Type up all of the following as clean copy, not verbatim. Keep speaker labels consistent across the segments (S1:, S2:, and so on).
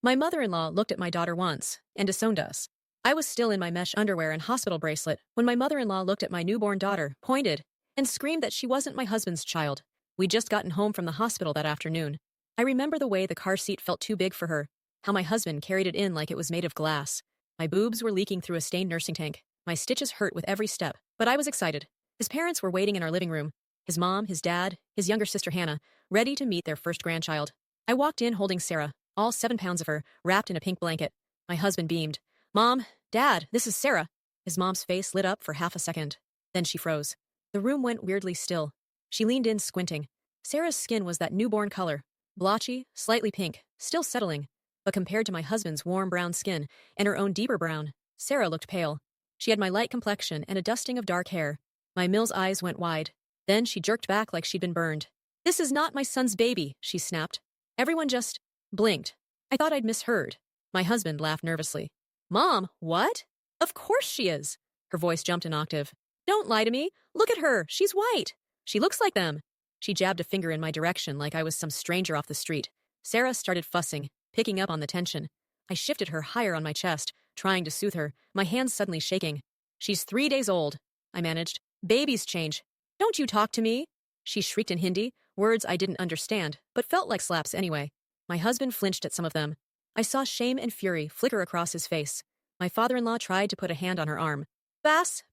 S1: My mother-in-law looked at my daughter once and disowned us. I was still in my mesh underwear and hospital bracelet when my mother-in-law looked at my newborn daughter, pointed, and screamed that she wasn't my husband's child. We'd just gotten home from the hospital that afternoon. I remember the way the car seat felt too big for her, how my husband carried it in like it was made of glass. My boobs were leaking through a stained nursing tank. My stitches hurt with every step, but I was excited. His parents were waiting in our living room. His mom, his dad, his younger sister Hannah, ready to meet their first grandchild. I walked in holding Sarah, all 7 pounds of her, wrapped in a pink blanket. My husband beamed. "Mom, Dad, this is Sarah." His mom's face lit up for half a second. Then she froze. The room went weirdly still. She leaned in, squinting. Sarah's skin was that newborn color, blotchy, slightly pink, still settling. But compared to my husband's warm brown skin and her own deeper brown, Sarah looked pale. She had my light complexion and a dusting of dark hair. My Mill's eyes went wide. Then she jerked back like she'd been burned. "This is not my son's baby," she snapped. Everyone just blinked. I thought I'd misheard. My husband laughed nervously. "Mom, what? Of course she is." Her voice jumped an octave. "Don't lie to me. Look at her. She's white. She looks like them." She jabbed a finger in my direction like I was some stranger off the street. Sarah started fussing, picking up on the tension. I shifted her higher on my chest, trying to soothe her, my hands suddenly shaking. "She's 3 days old," I managed. "Babies change. Don't you talk to me?" She shrieked in Hindi, words I didn't understand, but felt like slaps anyway. My husband flinched at some of them. I saw shame and fury flicker across his face. My father-in-law tried to put a hand on her arm. "Bass,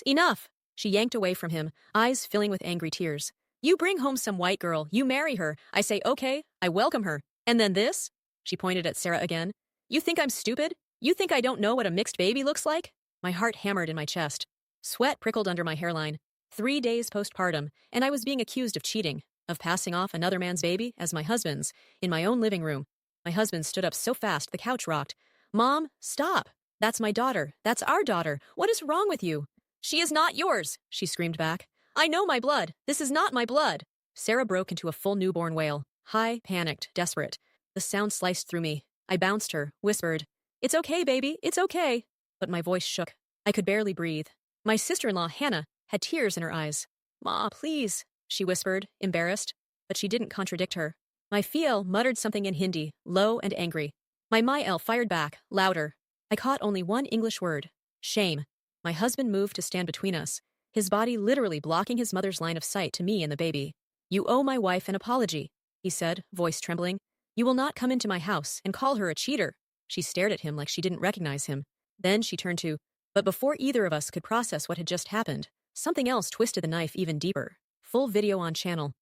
S1: enough!" She yanked away from him, eyes filling with angry tears. "You bring home some white girl, you marry her. I say, okay, I welcome her. And then this?" She pointed at Sarah again. "You think I'm stupid? You think I don't know what a mixed baby looks like?" My heart hammered in my chest. Sweat prickled under my hairline. 3 days postpartum, and I was being accused of cheating, of passing off another man's baby as my husband's, in my own living room. My husband stood up so fast the couch rocked. "Mom, stop. That's my daughter. That's our daughter. What is wrong with you?" "She is not yours," she screamed back. "I know my blood. This is not my blood." Sarah broke into a full newborn wail, high, panicked, desperate. The sound sliced through me. I bounced her, whispered, "It's okay, baby, it's okay." But my voice shook. I could barely breathe. My sister-in-law, Hannah, had tears in her eyes. "Ma, please," she whispered, embarrassed. But she didn't contradict her. My Fiel muttered something in Hindi, low and angry. My Mael fired back, louder. I caught only one English word: shame. My husband moved to stand between us, his body literally blocking his mother's line of sight to me and the baby. "You owe my wife an apology," he said, voice trembling. "You will not come into my house and call her a cheater." She stared at him like she didn't recognize him. Then she turned to, but before either of us could process what had just happened, something else twisted the knife even deeper. Full video on channel.